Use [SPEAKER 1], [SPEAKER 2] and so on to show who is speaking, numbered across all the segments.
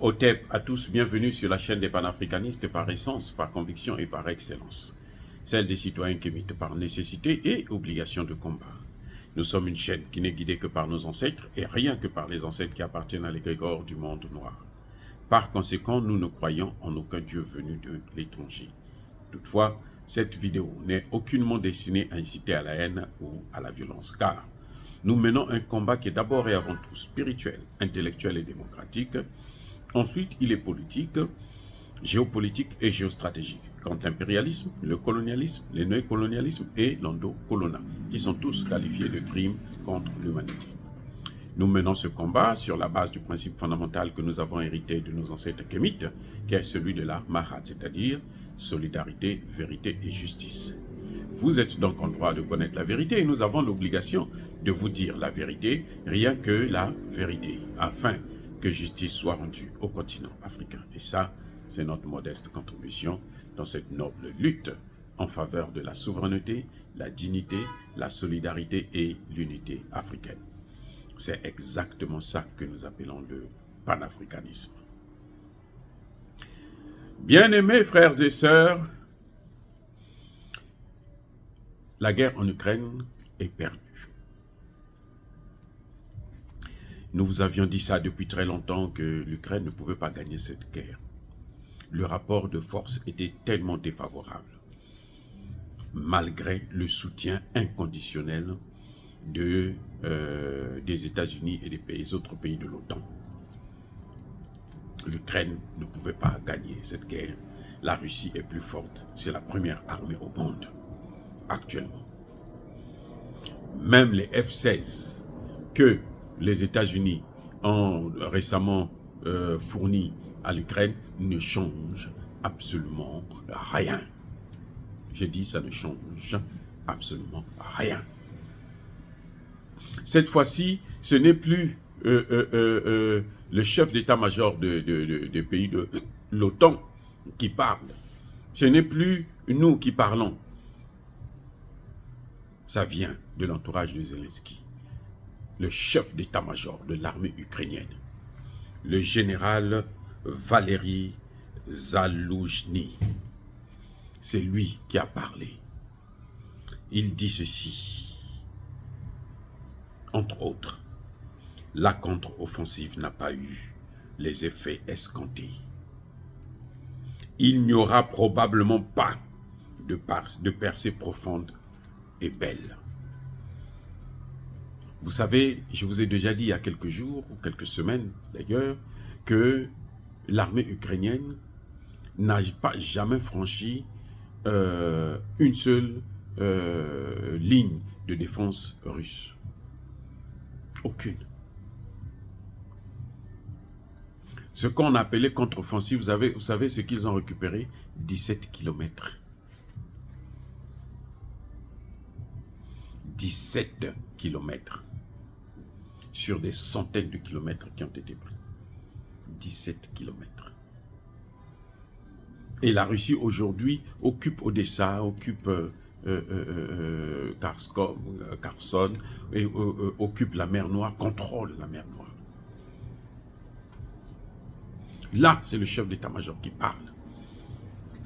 [SPEAKER 1] Otep à tous, bienvenue sur la chaîne des panafricanistes par essence, par conviction et par excellence. Celle des citoyens qui émitent par nécessité et obligation de combat. Nous sommes une chaîne qui n'est guidée que par nos ancêtres et rien que par les ancêtres qui appartiennent à l'égrégore du monde noir. Par conséquent, nous ne croyons en aucun Dieu venu de l'étranger. Toutefois, cette vidéo n'est aucunement destinée à inciter à la haine ou à la violence, car nous menons un combat qui est d'abord et avant tout spirituel, intellectuel et démocratique. Ensuite, il est politique, géopolitique et géostratégique, contre l'impérialisme, le colonialisme, le néocolonialisme et l'endocolonat, qui sont tous qualifiés de crimes contre l'humanité. Nous menons ce combat sur la base du principe fondamental que nous avons hérité de nos ancêtres kémites, qui est celui de la Mahat, c'est-à-dire solidarité, vérité et justice. Vous êtes donc en droit de connaître la vérité et nous avons l'obligation de vous dire la vérité, rien que la vérité, afin que justice soit rendue au continent africain. Et ça, c'est notre modeste contribution dans cette noble lutte en faveur de la souveraineté, la dignité, la solidarité et l'unité africaine. C'est exactement ça que nous appelons le panafricanisme. Bien-aimés frères et sœurs, la guerre en Ukraine est perdue. Nous vous avions dit ça depuis très longtemps que l'Ukraine ne pouvait pas gagner cette guerre. Le rapport de force était tellement défavorable, malgré le soutien inconditionnel des États-Unis et des autres pays de l'OTAN. L'Ukraine ne pouvait pas gagner cette guerre. La Russie est plus forte. C'est la première armée au monde, actuellement. Même les F-16 que les États-Unis ont récemment fournis à l'Ukraine ne changent absolument rien. J'ai dit, ça ne change absolument rien. Cette fois-ci, ce n'est plus le chef d'état-major des pays de l'OTAN qui parle. Ce n'est plus nous qui parlons. Ça vient de l'entourage de Zelensky. Le chef d'état-major de l'armée ukrainienne, le général Valery Zaloujny. C'est lui qui a parlé. Il dit ceci. Entre autres, la contre-offensive n'a pas eu les effets escomptés. Il n'y aura probablement pas de percée profonde et belle. Vous savez, je vous ai déjà dit il y a quelques jours, ou quelques semaines d'ailleurs, que l'armée ukrainienne n'a pas jamais franchi une seule ligne de défense russe. Aucune. Ce qu'on appelait contre-offensive, vous savez ce qu'ils ont récupéré? 17 kilomètres. 17 kilomètres. Sur des centaines de kilomètres qui ont été pris. 17 kilomètres. Et la Russie aujourd'hui occupe Odessa, occupe Kherson, et occupe la mer Noire, contrôle la mer Noire. Là, c'est le chef d'état-major qui parle.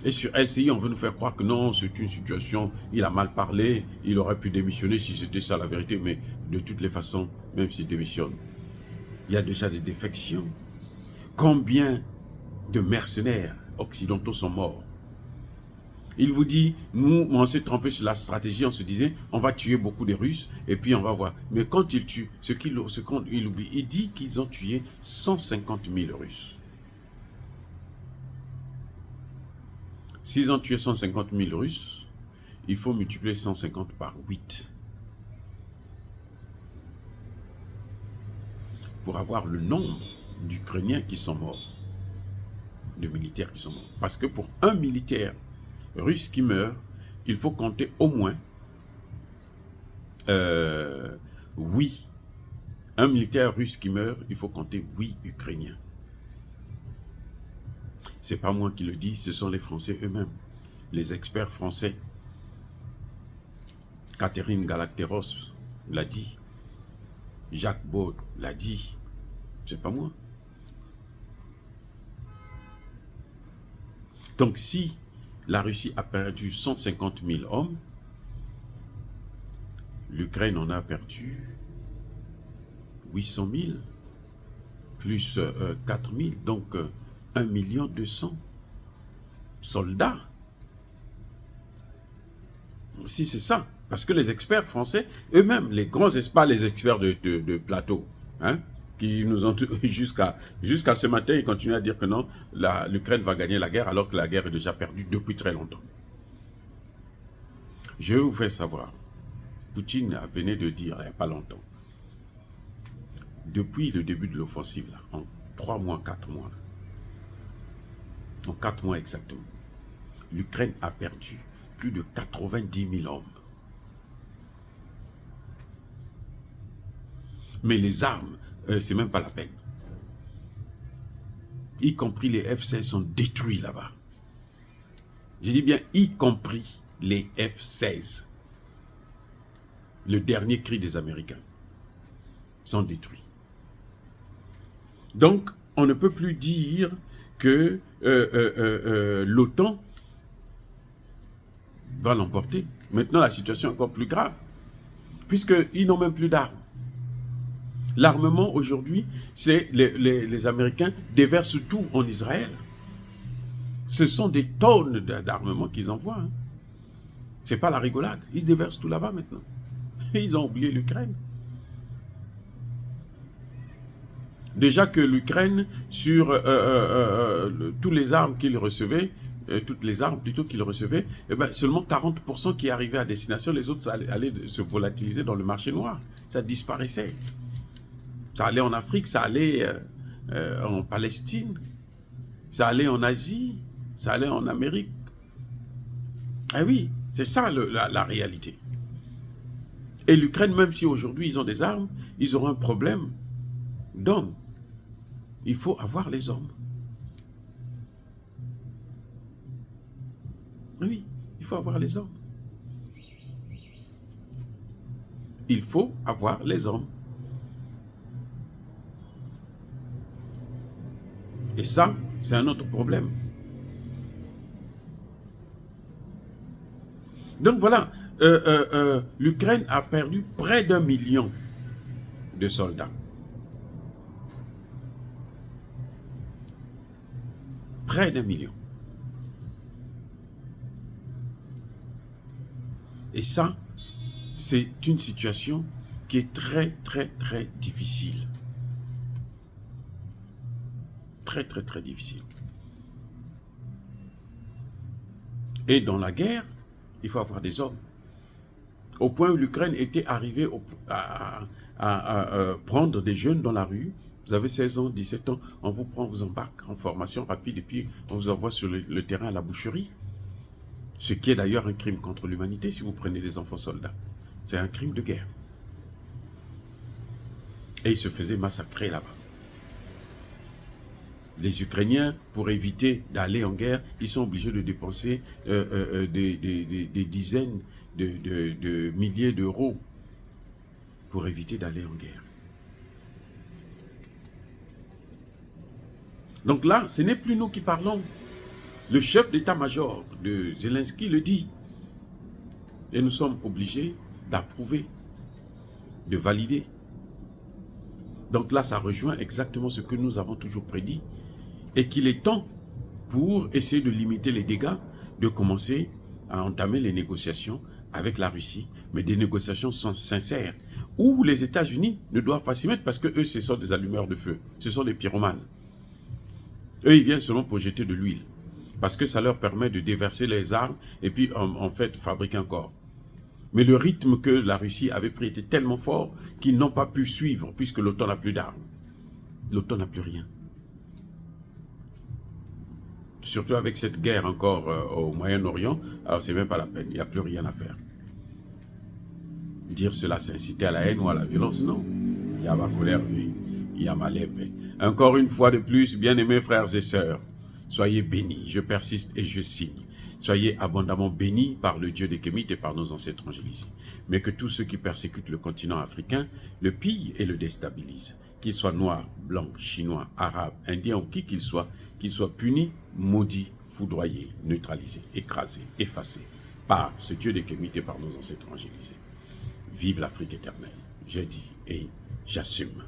[SPEAKER 1] Et sur LCI, on veut nous faire croire que non, c'est une situation, il a mal parlé, il aurait pu démissionner si c'était ça la vérité, mais de toutes les façons, même s'il démissionne, il y a déjà des défections. Combien de mercenaires occidentaux sont morts? Il vous dit, nous, on s'est trompé sur la stratégie, on se disait, on va tuer beaucoup de Russes, et puis on va voir. Mais quand il tue, ce qu'il oublie, il dit qu'ils ont tué 150 000 Russes. S'ils ont tué 150 000 Russes, il faut multiplier 150 par 8. Pour avoir le nombre d'Ukrainiens qui sont morts, de militaires qui sont morts. Parce que pour un militaire russe qui meurt, il faut compter au moins 8. Un militaire russe qui meurt, il faut compter 8 Ukrainiens. C'est pas moi qui le dis, ce sont les Français eux-mêmes, les experts français. Catherine Galacteros l'a dit, Jacques Baud l'a dit, c'est pas moi. Donc si la Russie a perdu 150 000 hommes, l'Ukraine en a perdu 800 000, plus 4 000, donc 1 200 000 soldats. Si c'est ça, parce que les experts français, eux-mêmes, les grands experts, les experts de plateau, hein, qui nous ont jusqu'à ce matin, ils continuent à dire que non, l'Ukraine va gagner la guerre alors que la guerre est déjà perdue depuis très longtemps. Je vais vous faire savoir, Poutine venait de dire il n'y a pas longtemps, depuis le début de l'offensive, en 3 mois, 4 mois, en 4 mois exactement, l'Ukraine a perdu plus de 90 000 hommes. Mais les armes, c'est même pas la peine. Y compris les F-16 sont détruits là-bas. Je dis bien, y compris les F-16. Le dernier cri des Américains sont détruits. Donc, on ne peut plus dire que l'OTAN va l'emporter. Maintenant, la situation est encore plus grave, puisqu'ils n'ont même plus d'armes. L'armement, aujourd'hui, c'est les Américains déversent tout en Israël. Ce sont des tonnes d'armement qu'ils envoient. Hein. Ce n'est pas la rigolade. Ils déversent tout là-bas maintenant. Ils ont oublié l'Ukraine. Déjà que l'Ukraine, sur toutes les armes qu'ils recevaient, toutes les armes plutôt qu'ils recevaient, eh ben, seulement 40% qui arrivaient à destination, les autres ça allait se volatiliser dans le marché noir. Ça disparaissait. Ça allait en Afrique, ça allait en Palestine, ça allait en Asie, ça allait en Amérique. Ah oui, c'est ça la réalité. Et l'Ukraine, même si aujourd'hui ils ont des armes, ils auront un problème d'hommes. Il faut avoir les hommes. Oui, il faut avoir les hommes. Il faut avoir les hommes. Et ça, c'est un autre problème. Donc voilà, l'Ukraine a perdu près d'1 million de soldats. Près d'1 million. Et ça, c'est une situation qui est très, très, très difficile. Très, très, très difficile. Et dans la guerre, il faut avoir des hommes. Au point où l'Ukraine était arrivée à prendre des jeunes dans la rue. Vous avez 16 ans, 17 ans, on vous prend, vous embarque en formation rapide et puis on vous envoie sur le terrain à la boucherie. Ce qui est d'ailleurs un crime contre l'humanité si vous prenez des enfants soldats. C'est un crime de guerre. Et ils se faisaient massacrer là-bas. Les Ukrainiens, pour éviter d'aller en guerre, ils sont obligés de dépenser des dizaines de milliers d'euros pour éviter d'aller en guerre. Donc là, ce n'est plus nous qui parlons. Le chef d'état-major de Zelensky le dit. Et nous sommes obligés d'approuver, de valider. Donc là, ça rejoint exactement ce que nous avons toujours prédit. Et qu'il est temps, pour essayer de limiter les dégâts, de commencer à entamer les négociations avec la Russie, mais des négociations sincères, où les États-Unis ne doivent pas s'y mettre parce que eux, ce sont des allumeurs de feu, ce sont des pyromanes. Eux, ils viennent seulement pour jeter de l'huile, parce que ça leur permet de déverser les armes et puis en fait fabriquer encore. Mais le rythme que la Russie avait pris était tellement fort qu'ils n'ont pas pu suivre, puisque l'OTAN n'a plus d'armes. L'OTAN n'a plus rien. Surtout avec cette guerre encore au Moyen-Orient, alors c'est même pas la peine, il n'y a plus rien à faire. Dire cela, c'est inciter à la haine ou à la violence, non. Il y a ma colère, il y a ma lèvre. Encore une fois de plus, bien-aimés frères et sœurs, soyez bénis, je persiste et je signe. Soyez abondamment bénis par le Dieu des Kémites et par nos ancêtres angélisés. Mais que tous ceux qui persécutent le continent africain le pillent et le déstabilisent. Qu'ils soient noirs, blancs, chinois, arabes, indiens ou qui qu'ils soient punis, maudits, foudroyés, neutralisés, écrasés, effacés par ce Dieu de Kémite et par nos ancêtres angélisés. Vive l'Afrique éternelle, j'ai dit et j'assume.